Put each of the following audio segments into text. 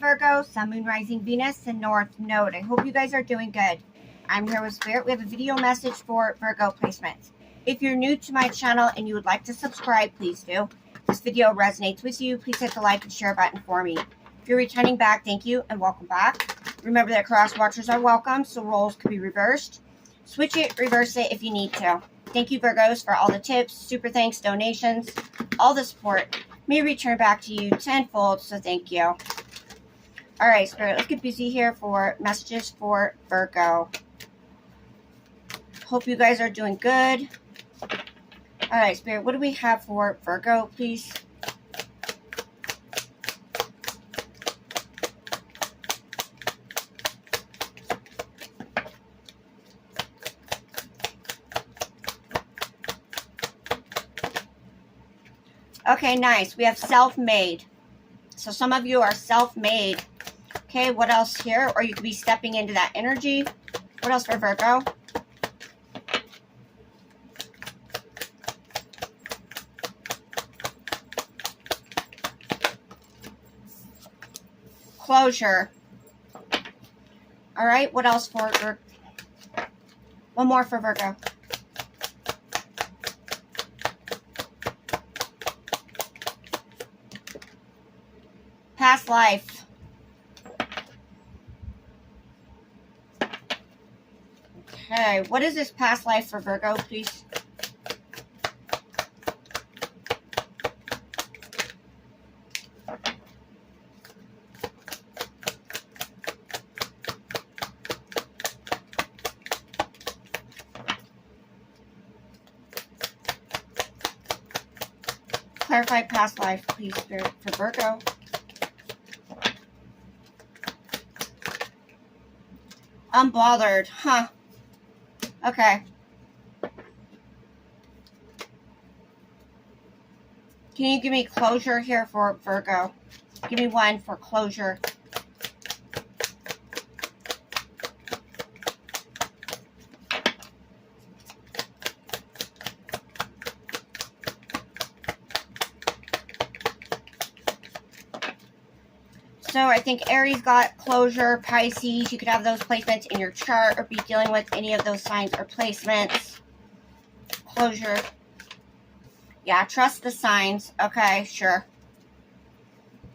Virgo, Sun, Moon, Rising, Venus, and North Node. I hope you guys are doing good. I'm here with Spirit. We have a video message for Virgo placements. If you're new to my channel and you would like to subscribe, please do. If this video resonates with you, please hit the like and share button for me. If you're returning back, thank you and welcome back. Remember that cross watchers are welcome, so roles can be reversed. Switch it, reverse it if you need to. Thank you, Virgos, for all the tips, super thanks, donations, all the support. May return back to you tenfold, so thank you. All right, Spirit, let's get busy here for messages for Virgo. Hope you guys are doing good. All right, Spirit, what do we have for Virgo, please? Okay, nice. We have self-made. So some of you are self-made. Okay, what else here? Or you could be stepping into that energy. What else for Virgo? Closure. All right, what else for Virgo? One more for Virgo. Past life. Okay, what is this past life for Virgo, please? Clarify past life, please, Spirit, for Virgo. Unbothered, huh? Okay. Can you give me closure here for Virgo? Give me one for closure. So I think Aries got closure, Pisces, you could have those placements in your chart or be dealing with any of those signs or placements. Closure. Yeah, trust the signs. Okay, sure.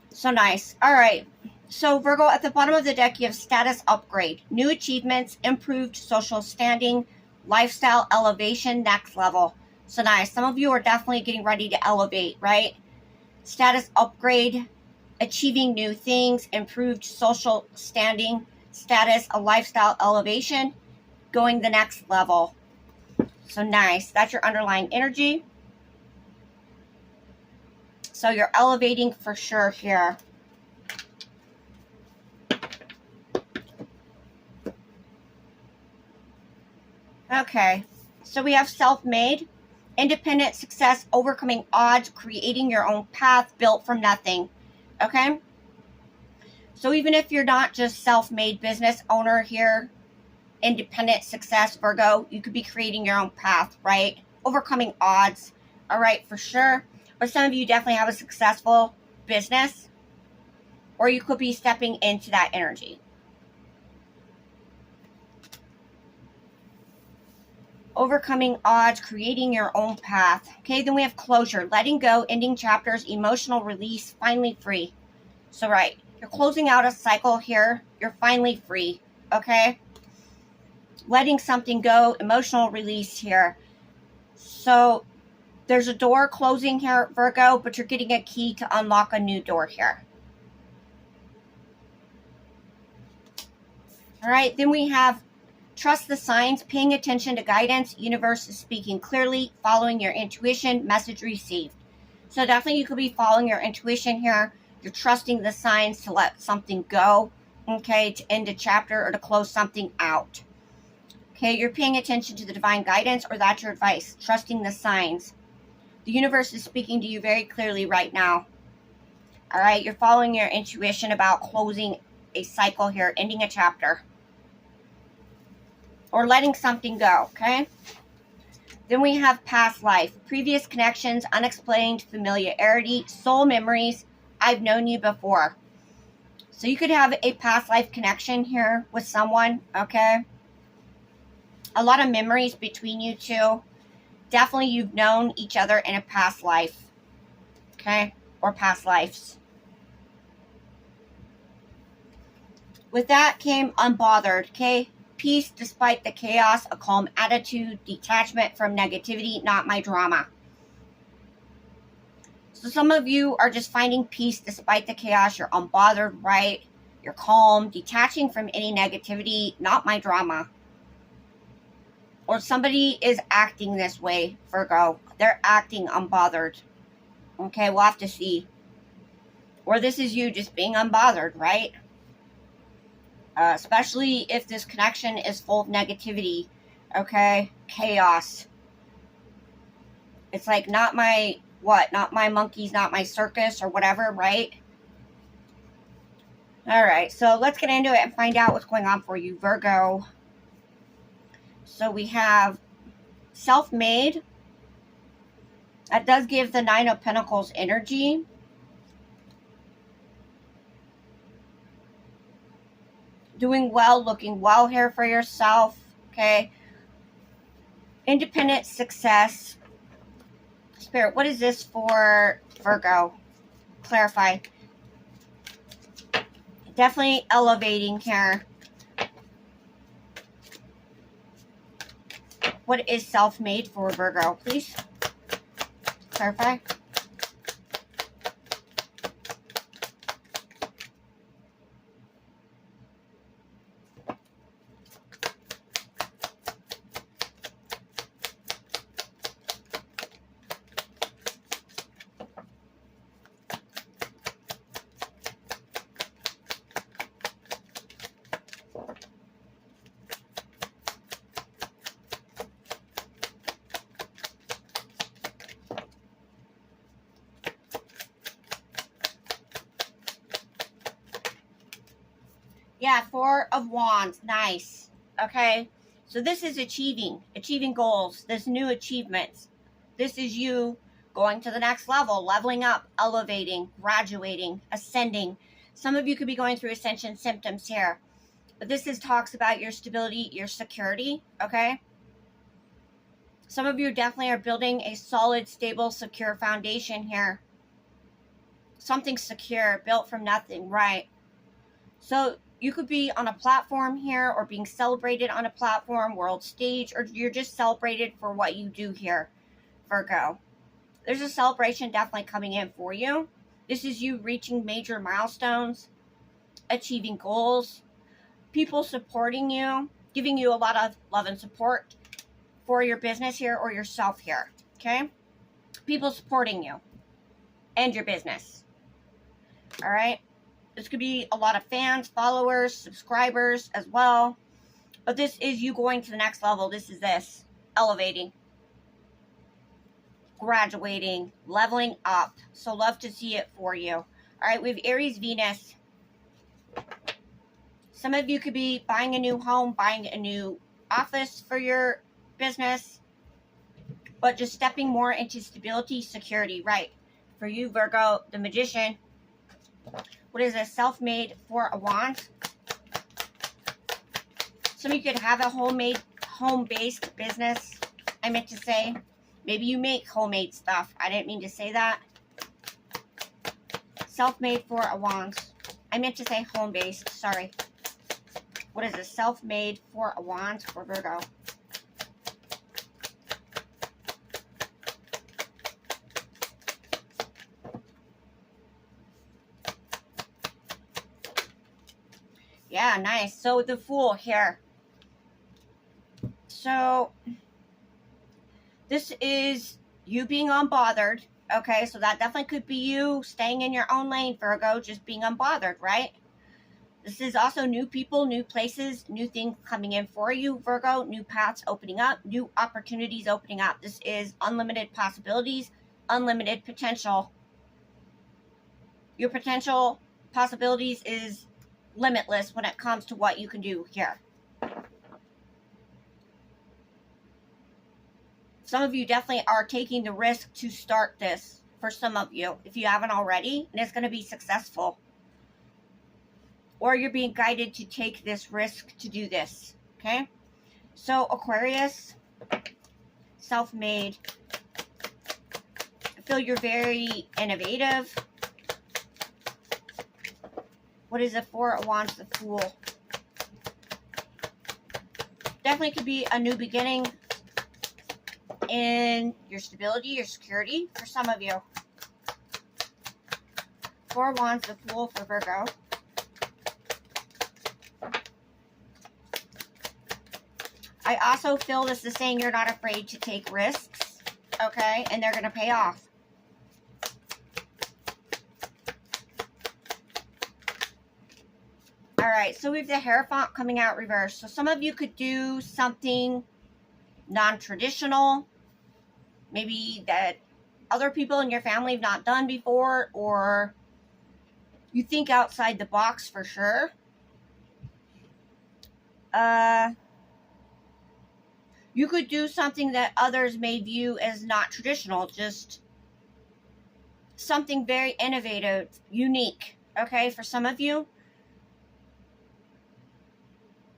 So nice. All right. So Virgo, at the bottom of the deck, you have status upgrade, new achievements, improved social standing, lifestyle elevation, next level. So nice. Some of you are definitely getting ready to elevate, right? Status upgrade, achieving new things, improved social standing, status, a lifestyle elevation, going the next level. So nice. That's your underlying energy. So you're elevating for sure here. Okay. So we have self-made, independent success, overcoming odds, creating your own path, built from nothing. Okay, so even if you're not just self-made business owner here, independent success, Virgo, you could be creating your own path, right? Overcoming odds, all right, for sure. Or some of you definitely have a successful business, or you could be stepping into that energy. Overcoming odds, creating your own path. Okay, then we have closure, letting go, ending chapters, emotional release, finally free. So right, you're closing out a cycle here. You're finally free, okay? Letting something go, emotional release here. So there's a door closing here, Virgo, but you're getting a key to unlock a new door here. All right, then we have trust the signs, paying attention to guidance, universe is speaking clearly, following your intuition, message received. So definitely you could be following your intuition here. You're trusting the signs to let something go, okay, to end a chapter or to close something out. Okay, you're paying attention to the divine guidance, or that's your advice, trusting the signs. The universe is speaking to you very clearly right now. All right, you're following your intuition about closing a cycle here, ending a chapter, or letting something go, okay? Then we have past life, previous connections, unexplained familiarity, soul memories. I've known you before. So you could have a past life connection here with someone, okay? A lot of memories between you two. Definitely you've known each other in a past life, okay? Or past lives. With that came unbothered, okay? Peace despite the chaos, a calm attitude, detachment from negativity, not my drama. So some of you are just finding peace despite the chaos. You're unbothered, right? You're calm, detaching from any negativity, not my drama. Or somebody is acting this way, Virgo. They're acting unbothered. Okay, we'll have to see. Or this is you just being unbothered, right? Especially if this connection is full of negativity. Okay, chaos. It's like not my what? Not my monkeys, not my circus or whatever, right? All right, so let's get into it and find out what's going on for you, Virgo. So we have self-made. That does give the Nine of Pentacles energy. Doing well, looking well here for yourself, okay? Independent success. Spirit, what is this for Virgo? Clarify. Definitely elevating here. What is self-made for Virgo, please? Clarify. Yeah, Four of Wands. Nice. Okay. So this is achieving goals. This new achievements. This is you going to the next level, leveling up, elevating, graduating, ascending. Some of you could be going through ascension symptoms here. But this talks about your stability, your security, okay? Some of you definitely are building a solid, stable, secure foundation here. Something secure, built from nothing, right? So you could be on a platform here or being celebrated on a platform, world stage, or you're just celebrated for what you do here, Virgo. There's a celebration definitely coming in for you. This is you reaching major milestones, achieving goals, people supporting you, giving you a lot of love and support for your business here or yourself here, okay? People supporting you and your business, all right? This could be a lot of fans, followers, subscribers as well. But this is you going to the next level. This is this. Elevating. Graduating. Leveling up. So love to see it for you. All right, we have Aries, Venus. Some of you could be buying a new home, buying a new office for your business. But just stepping more into stability, security. Right. For you, Virgo, the Magician. What is this? Self-made Four of Wands. Some of you could have a homemade, home-based business, I meant to say. Maybe you make homemade stuff. I didn't mean to say that. Self-made Four of Wands. I meant to say home-based. Sorry. What is this? Self-made Four of Wands for Virgo. Yeah, nice. So the Fool here. So this is you being unbothered. Okay, so that definitely could be you staying in your own lane, Virgo, just being unbothered, right? This is also new people, new places, new things coming in for you, Virgo, new paths opening up, new opportunities opening up. This is unlimited possibilities, unlimited potential. Your potential possibilities is limitless when it comes to what you can do here. Some of you definitely are taking the risk to start this for some of you, if you haven't already, and it's going to be successful. or you're being guided to take this risk to do this, okay? So Aquarius, self-made. I feel you're very innovative. What is the Four of Wands, the Fool? Definitely could be a new beginning in your stability, your security for some of you. Four of Wands, the Fool for Virgo. I also feel this is saying you're not afraid to take risks, okay? And they're going to pay off. All right, so we have the Hierophant coming out reverse. So some of you could do something non-traditional, maybe that other people in your family have not done before, or you think outside the box for sure. You could do something that others may view as not traditional, just something very innovative, unique, okay, for some of you.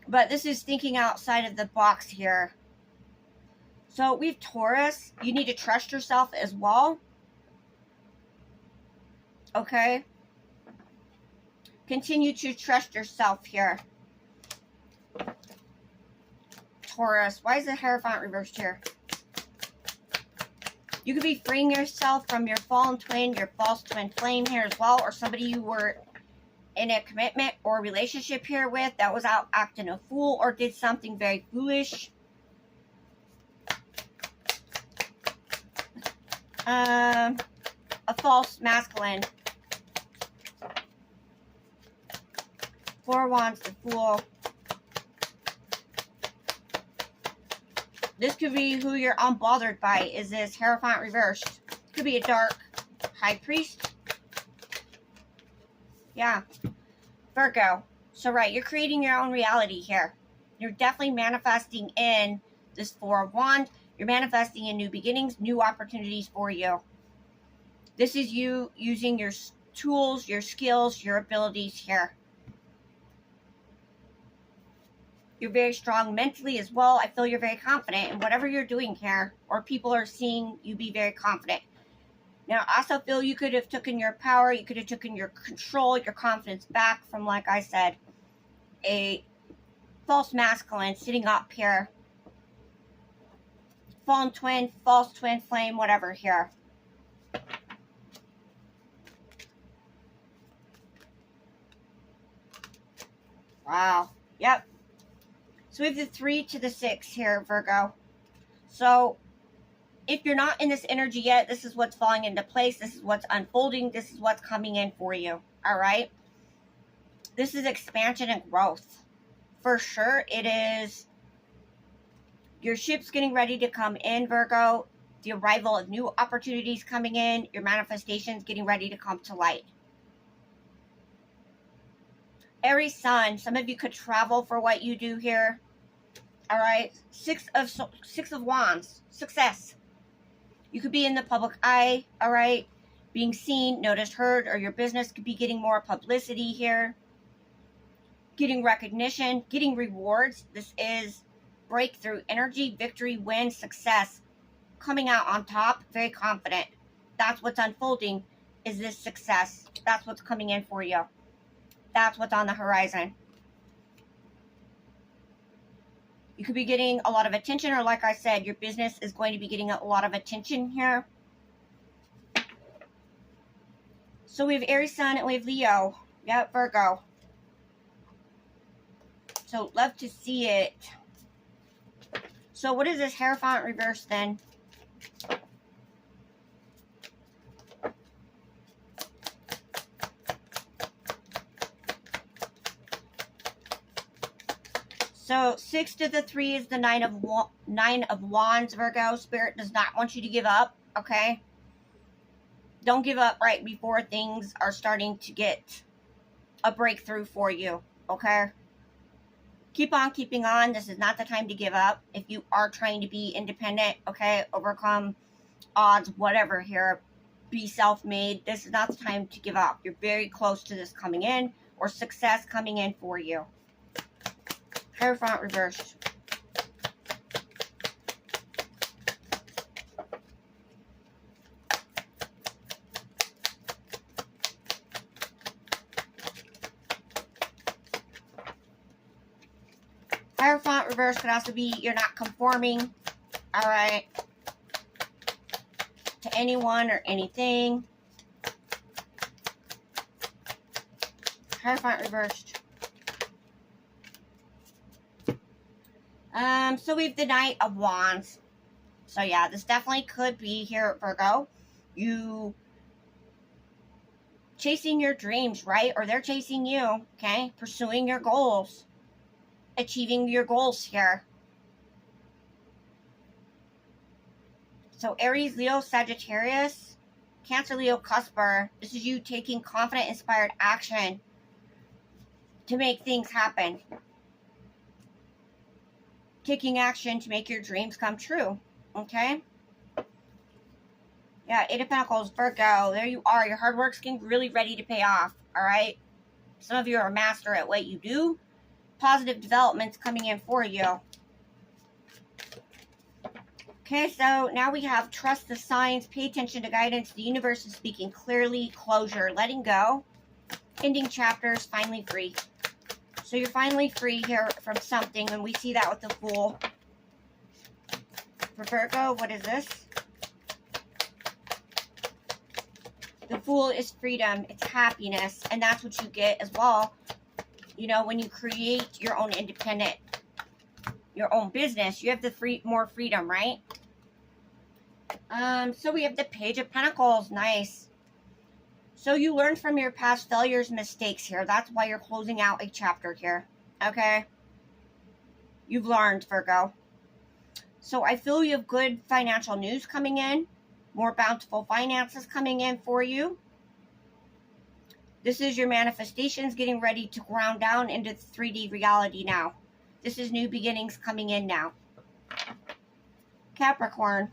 But this is thinking outside of the box here. So we have Taurus. You need to trust yourself as well. Okay. Continue to trust yourself here. Taurus. Why is the Hierophant reversed here? You could be freeing yourself from your fallen twin, your false twin flame here as well, or somebody you were in a commitment or relationship here with that was out acting a fool or did something very foolish. A false masculine. Four of Wands, the Fool. This could be who you're unbothered by. Is this Hierophant reversed? Could be a dark high priest. Yeah. Virgo. So, right, you're creating your own reality here. You're definitely manifesting in this Four of Wands. You're manifesting in new beginnings, new opportunities for you. This is you using your tools, your skills, your abilities here. You're very strong mentally as well. I feel you're very confident in whatever you're doing here, or people are seeing you be very confident. Now, I also feel you could have taken your power, you could have taken your control, your confidence back from, like I said, a false masculine sitting up here. Fallen twin, false twin flame, whatever here. Wow. Yep. So we have the 3 to the 6 here, Virgo. So if you're not in this energy yet, this is what's falling into place. This is what's unfolding. This is what's coming in for you. All right. This is expansion and growth. For sure, it is. Your ship's getting ready to come in, Virgo. The arrival of new opportunities coming in. Your manifestations getting ready to come to light. Aries Sun. Some of you could travel for what you do here. All right. Six of Wands. Success. You could be in the public eye. All right. Being seen, noticed, heard, or your business could be getting more publicity here. Getting recognition, getting rewards. This is breakthrough, energy, victory, win, success. Coming out on top, very confident. That's what's unfolding, is this success. That's what's coming in for you. That's what's on the horizon. You could be getting a lot of attention, or like I said, your business is going to be getting a lot of attention here. So we have Aries Sun and we have Leo. Yep, Virgo. So love to see it. So what is this Hierophant reverse then? So 6 to the 3 is the 9 of Wands, Virgo. Spirit does not want you to give up, okay? Don't give up right before things are starting to get a breakthrough for you, okay? Keep on keeping on. This is not the time to give up. If you are trying to be independent, okay, overcome odds, whatever here, be self-made, this is not the time to give up. You're very close to this coming in. or success coming in for you. Hierophant reversed. Hierophant reverse could also be you're not conforming, all right, to anyone or anything. Hierophant reversed. So we have the Knight of Wands. So yeah, this definitely could be here, Virgo. You chasing your dreams, right? Or they're chasing you, okay? Pursuing your goals. Achieving your goals here. So Aries, Leo, Sagittarius, Cancer, Leo, Cusper. This is you taking confident, inspired action to make things happen. Taking action to make your dreams come true. Okay? Yeah, Eight of Pentacles, Virgo. There you are. Your hard work's getting really ready to pay off. Alright? Some of you are a master at what you do. Positive developments coming in for you. Okay, so now we have trust the signs, pay attention to guidance. The universe is speaking clearly, closure, letting go, ending chapters, finally free. So you're finally free here from something, and we see that with the Fool. For Virgo, what is this? The Fool is freedom, it's happiness, and that's what you get as well. You know, when you create your own independent, your own business, you have the more freedom, right? So we have the Page of Pentacles. Nice. So you learn from your past failures, mistakes here. That's why you're closing out a chapter here. Okay? You've learned, Virgo. So I feel you have good financial news coming in. More bountiful finances coming in for you. This is your manifestations getting ready to ground down into 3D reality now. This is new beginnings coming in now. Capricorn.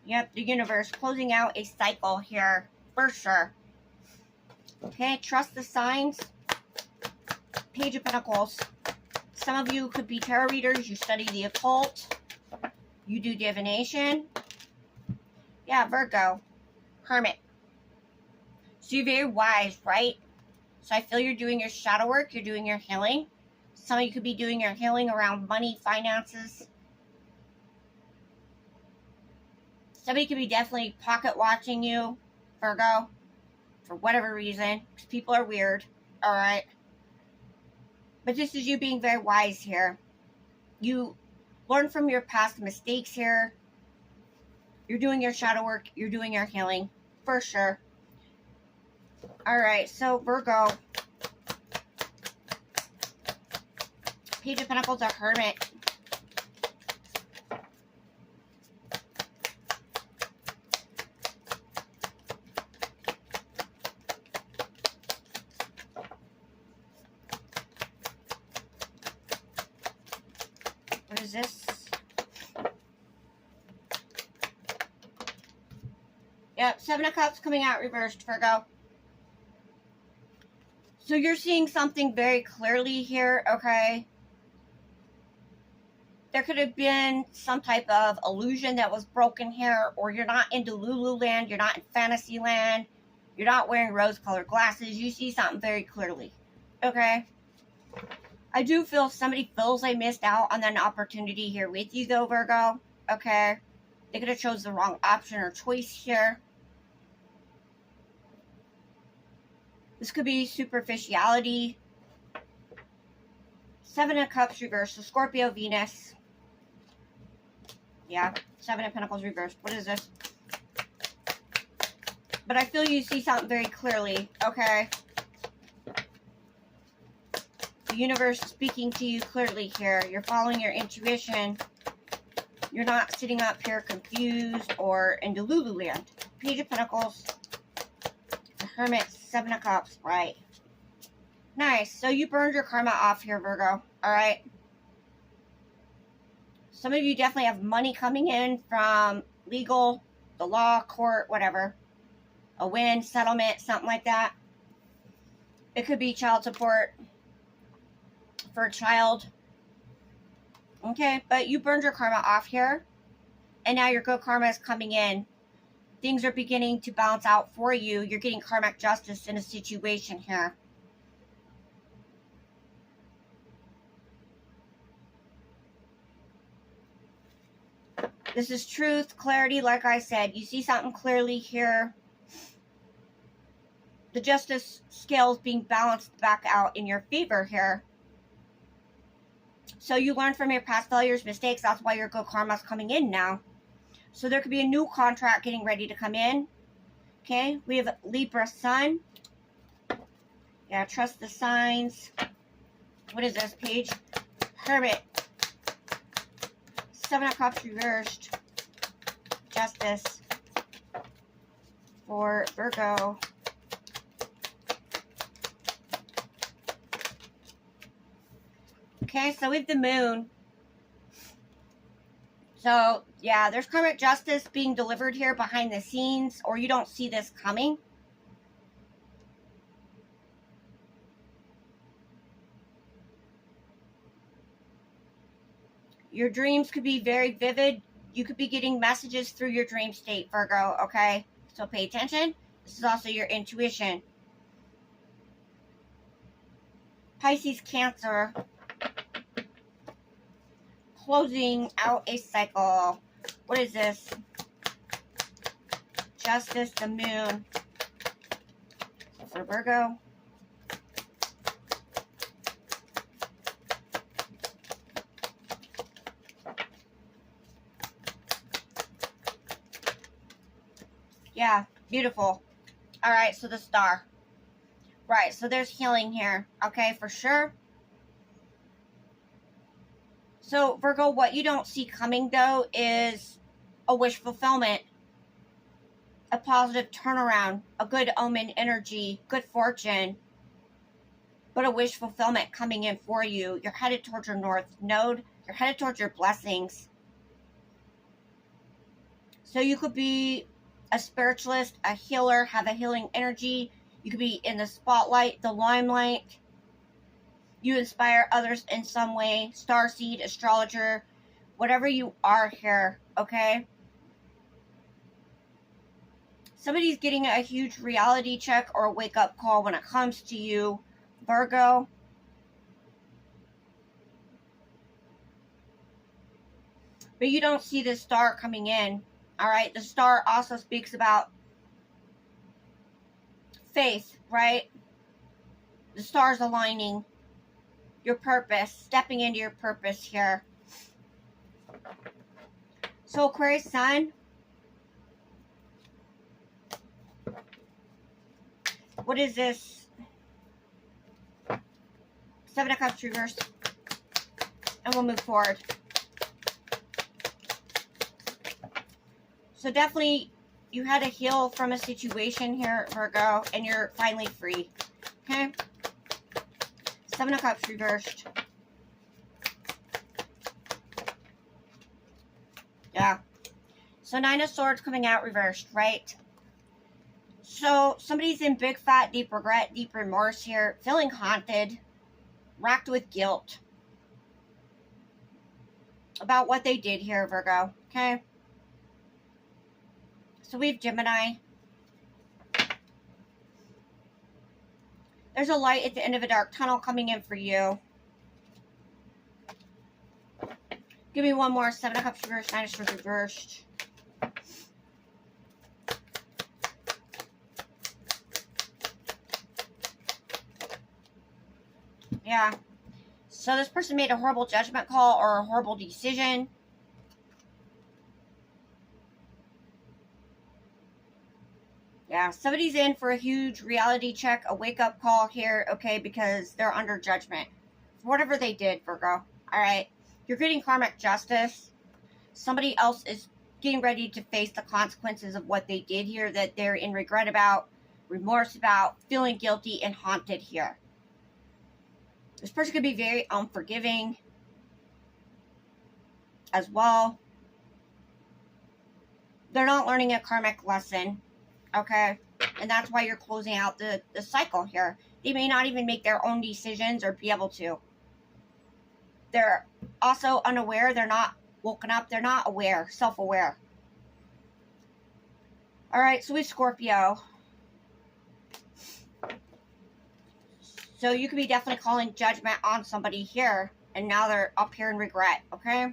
Yep, the universe closing out a cycle here for sure. Okay, trust the signs. Page of Pentacles. Some of you could be tarot readers. You study the occult. You do divination. Yeah, Virgo. Hermit. So you're very wise, right? So I feel you're doing your shadow work. You're doing your healing. Some of you could be doing your healing around money, finances. Somebody could be definitely pocket watching you, Virgo, for whatever reason, because people are weird, all right? But this is you being very wise here. You learn from your past mistakes here. You're doing your shadow work. You're doing your healing, for sure. All right, so Virgo. Page of Pentacles, a Hermit. What is this? Yep, Seven of Cups coming out reversed, Virgo. So you're seeing something very clearly here, okay? There could have been some type of illusion that was broken here, or you're not into Lululand, you're not in Fantasyland, you're not wearing rose-colored glasses. You see something very clearly, okay? I do feel somebody feels they missed out on an opportunity here with you, though, Virgo, okay? They could have chose the wrong option or choice here. This could be superficiality. Seven of Cups reversed. So Scorpio, Venus. Yeah, Seven of Pentacles reversed. What is this? But I feel you see something very clearly, okay? The universe is speaking to you clearly here. You're following your intuition. You're not sitting up here confused or into Lululand. Page of Pentacles. The Hermit, Seven of Cups, right. Nice. So you burned your karma off here, Virgo. All right. Some of you definitely have money coming in from legal, the law, court, whatever. A win, settlement, something like that. It could be child support for a child. Okay, but you burned your karma off here. And now your good karma is coming in. Things are beginning to balance out for you. You're getting karmic justice in a situation here. This is truth, clarity, like I said. You see something clearly here. The justice scales being balanced back out in your favor here. So you learn from your past failures, mistakes. That's why your good karma is coming in now. So there could be a new contract getting ready to come in. Okay, we have Libra Sun. Yeah, trust the signs. What is this page? Hermit. 7 of Cups reversed. Justice for Virgo. Okay, so we have the Moon. So, yeah, there's karmic justice being delivered here behind the scenes, or you don't see this coming. Your dreams could be very vivid. You could be getting messages through your dream state, Virgo, okay? So pay attention. This is also your intuition. Pisces, Cancer. Closing out a cycle. What is this? Justice, the Moon. For Virgo. Yeah, beautiful. All right, so the Star. Right, so there's healing here. Okay, for sure. So, Virgo, what you don't see coming, though, is a wish fulfillment. A positive turnaround. A good omen energy. Good fortune. But a wish fulfillment coming in for you. You're headed towards your North Node. You're headed towards your blessings. So you could be a spiritualist, a healer, have a healing energy. You could be in the spotlight, the limelight. You inspire others in some way. Starseed, astrologer, whatever you are here, okay? Somebody's getting a huge reality check or a wake-up call when it comes to you, Virgo. But you don't see the Star coming in. All right, the Star also speaks about faith, right? The Star's aligning your purpose, stepping into your purpose here. So Aquarius Sun. What is this? 7 of Cups reversed. And we'll move forward. So definitely, you had to heal from a situation here, Virgo, and you're finally free. Okay? 7 of Cups reversed. Yeah. So 9 of Swords coming out reversed, right? So somebody's in big, fat, deep regret, deep remorse here, feeling haunted, racked with guilt about what they did here, Virgo. Okay? So we have Gemini. There's a light at the end of a dark tunnel coming in for you. Give me one more. 7 of Cups reversed, 9 of Swords reversed. Yeah. So this person made a horrible judgment call or a horrible decision. Yeah, somebody's in for a huge reality check, a wake-up call here, okay, because they're under judgment. Whatever they did, Virgo. All right. You're getting karmic justice. Somebody else is getting ready to face the consequences of what they did here that they're in regret about, remorse about, feeling guilty and haunted here. This person could be very unforgiving as well. They're not learning a karmic lesson. Okay, and that's why you're closing out the cycle here. They may not even make their own decisions or be able to. They're also unaware. They're not woken up. They're not aware, self-aware. All right, so we Scorpio. So you could be definitely calling judgment on somebody here, and now they're up here in regret, okay?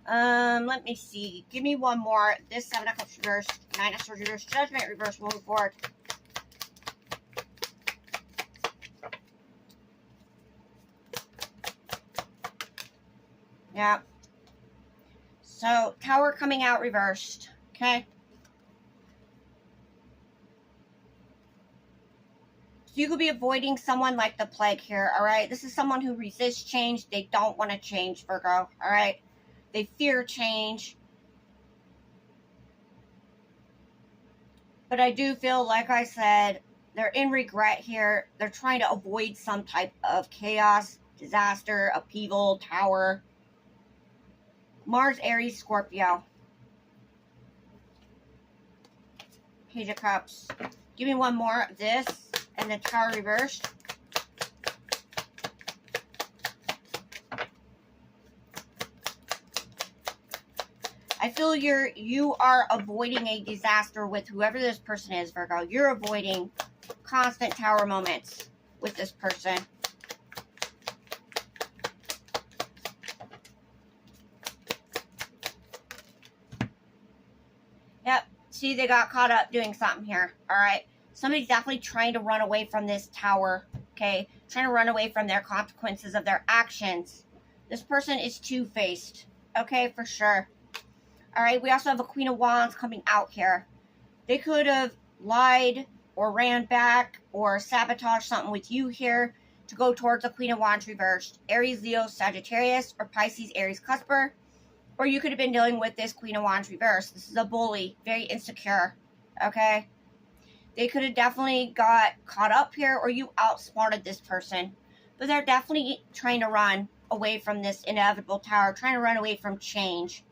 Let me see. Give me one more. This 7 of Cups reversed, 9 of Swords reversed, Judgment reversed, moving forward. Yeah. So, Tower coming out reversed, okay? So you could be avoiding someone like the plague here, all right? This is someone who resists change. They don't want to change, Virgo, all right? They fear change. But I do feel, like I said, they're in regret here. They're trying to avoid some type of chaos, disaster, upheaval, Tower. Mars, Aries, Scorpio. Page of Cups. Give me one more of this and the Tower reversed. I feel you are avoiding a disaster with whoever this person is, Virgo. You're avoiding constant Tower moments with this person. Yep. See, they got caught up doing something here. All right. Somebody's definitely trying to run away from this Tower. Okay. Trying to run away from their consequences of their actions. This person is two-faced. Okay, for sure. All right, we also have a Queen of Wands coming out here. They could have lied or ran back or sabotaged something with you here to go towards the Queen of Wands reversed. Aries, Leo, Sagittarius, or Pisces, Aries, Cusper. Or you could have been dealing with this Queen of Wands reversed. This is a bully, very insecure, okay? They could have definitely got caught up here, or you outsmarted this person. But they're definitely trying to run away from this inevitable Tower, trying to run away from change.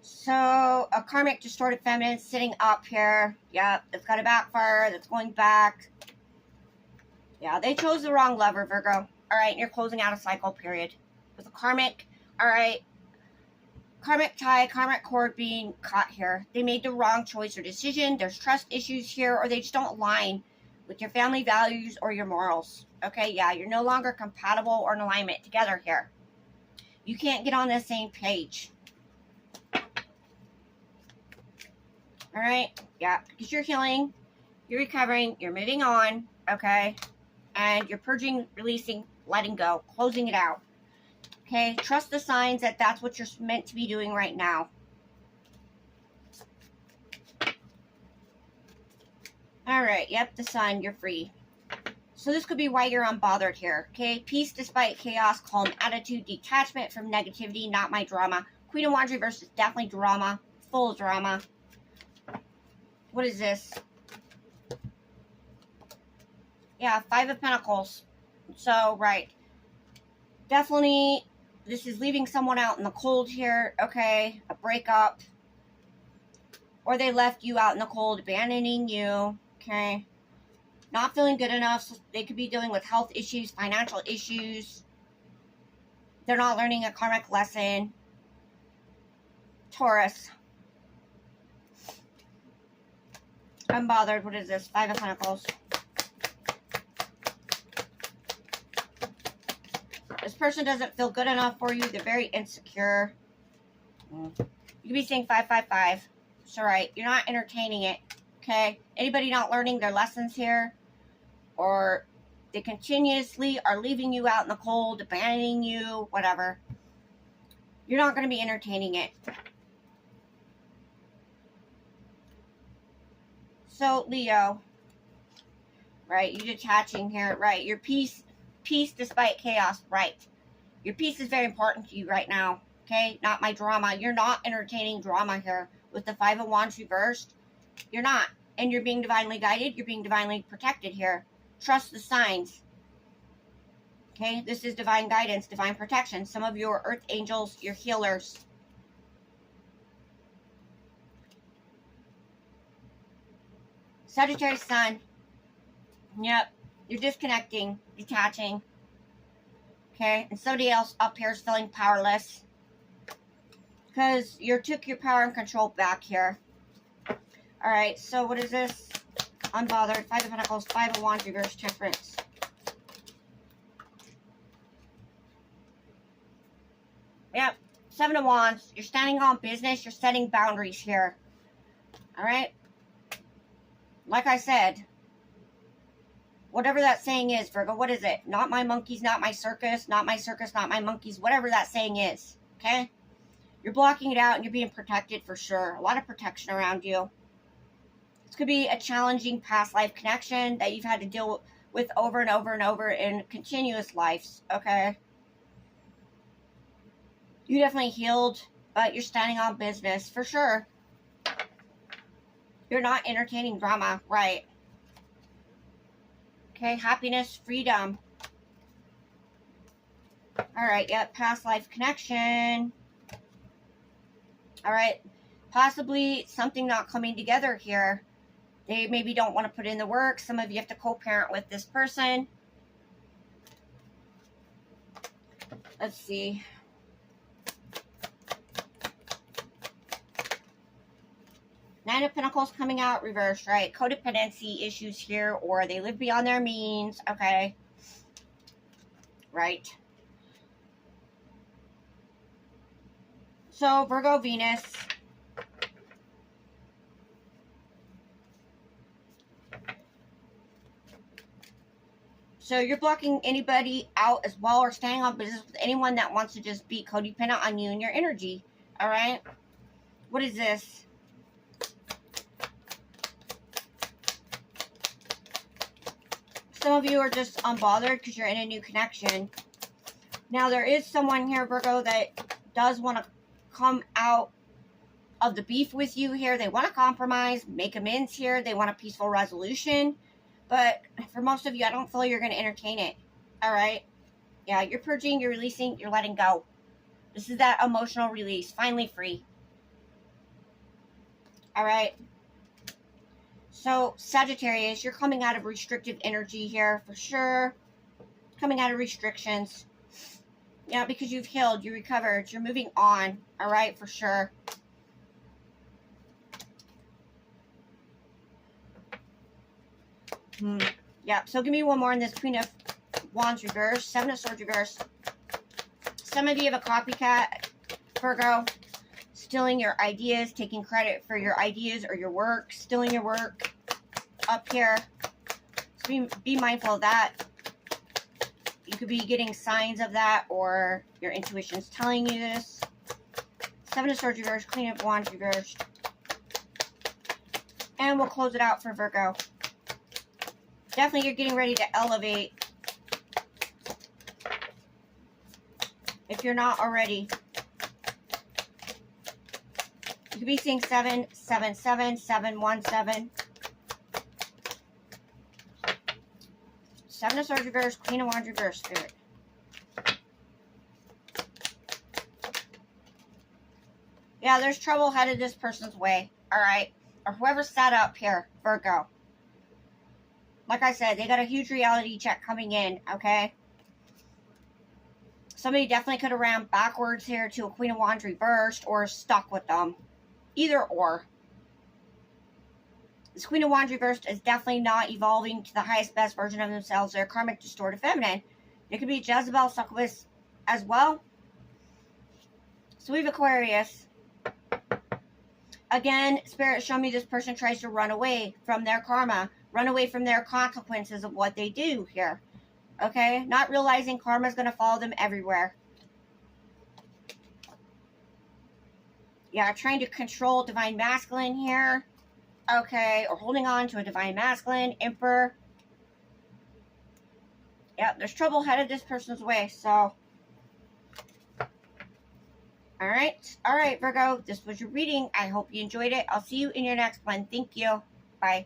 So, a Karmic distorted feminine sitting up here. Yep, it's got a backfire that's going back. Yeah, they chose the wrong lover, Virgo. All right, and you're closing out a cycle period. With a Karmic, all right. Karmic tie, Karmic cord being caught here. They made the wrong choice or decision. There's trust issues here, or they just don't align with your family values or your morals. Okay, yeah, you're no longer compatible or in alignment together here. You can't get on the same page. All right, yeah, because you're healing, you're recovering, you're moving on, okay, and you're purging, releasing, letting go, closing it out, okay? Trust the signs that that's what you're meant to be doing right now. All right, yep, the Sun, you're free. So this could be why you're unbothered here, okay? Peace despite chaos, calm attitude, detachment from negativity, not my drama. Queen of Wands reverse is definitely drama, full of drama. What is this? Yeah, 5 of Pentacles. So, right. Definitely, this is leaving someone out in the cold here, okay? A breakup. Or they left you out in the cold, abandoning you, okay? Not feeling good enough. So they could be dealing with health issues, financial issues. They're not learning a karmic lesson. Taurus. Unbothered. What is this? 5 of Pentacles. This person doesn't feel good enough for you. They're very insecure. You could be saying 555. It's alright. You're not entertaining it. Okay? Anybody not learning their lessons here? Or they continuously are leaving you out in the cold, abandoning you, whatever. You're not going to be entertaining it. So, Leo, right, you're detaching here, right, your peace despite chaos, right, your peace is very important to you right now, okay, not my drama. You're not entertaining drama here with the 5 of Wands reversed. You're not, and you're being divinely guided, you're being divinely protected here. Trust the signs, okay, this is divine guidance, divine protection. Some of your earth angels, your healers, Sagittarius Sun. Yep. You're disconnecting, detaching. Okay? And somebody else up here is feeling powerless. Because you took your power and control back here. Alright, so what is this? Unbothered. Five of Pentacles, Five of Wands, reverse Temperance. Yep. Seven of Wands. You're standing on business. You're setting boundaries here. Alright? Like I said, whatever that saying is, Virgo, what is it? Not my monkeys, not my circus, not my circus, not my monkeys, whatever that saying is. Okay? You're blocking it out and you're being protected for sure. A lot of protection around you. This could be a challenging past life connection that you've had to deal with over and over and over in continuous lives. Okay? You definitely healed, but you're standing on business for sure. You're not entertaining drama, right? Okay, happiness, freedom. Alright, yep, past life connection. Alright, possibly something not coming together here. They maybe don't want to put in the work. Some of you have to co-parent with this person. Let's see. Nine of Pentacles coming out reversed, right? Codependency issues here, or they live beyond their means, okay? Right. So, Virgo, Venus. So, you're blocking anybody out as well, or staying on business with anyone that wants to just be codependent on you and your energy, all right? What is this? Some of you are just unbothered because you're in a new connection. Now, there is someone here, Virgo, that does want to come out of the beef with you here. They want to compromise, make amends here. They want a peaceful resolution. But for most of you, I don't feel you're going to entertain it. All right? Yeah, you're purging, you're releasing, you're letting go. This is that emotional release. Finally free. All right? So, Sagittarius, you're coming out of restrictive energy here for sure. Coming out of restrictions. Yeah, because you've healed, you recovered, you're moving on. All right, for sure. Yeah, so give me one more in this Queen of Wands reverse. Seven of Swords reverse. Some of you have a copycat, Virgo. Stealing your ideas, taking credit for your ideas or your work, stealing your work up here. So be mindful of that. You could be getting signs of that, or your intuition's telling you this. Seven of Swords reversed, Queen of Wands reversed. And we'll close it out for Virgo. Definitely you're getting ready to elevate. If you're not already. You could be seeing 777, 717. Seven of Swords reversed, Queen of Wands reversed, Spirit. Yeah, there's trouble headed this person's way. Alright? Or whoever sat up here, Virgo. Like I said, they got a huge reality check coming in, okay? Somebody definitely could have ran backwards here to a Queen of Wands reversed, or stuck with them. Either or. This Queen of Wands reversed is definitely not evolving to the highest, best version of themselves. They're karmic, distorted, feminine. It could be Jezebel, succubus as well. So we have Aquarius. Again, Spirit showed me this person tries to run away from their karma. Run away from their consequences of what they do here. Okay? Not realizing karma is going to follow them everywhere. Yeah, trying to control divine masculine here. Okay, or holding on to a divine masculine, emperor. Yeah, there's trouble headed this person's way, so. Alright, Virgo, this was your reading. I hope you enjoyed it. I'll see you in your next one. Thank you. Bye.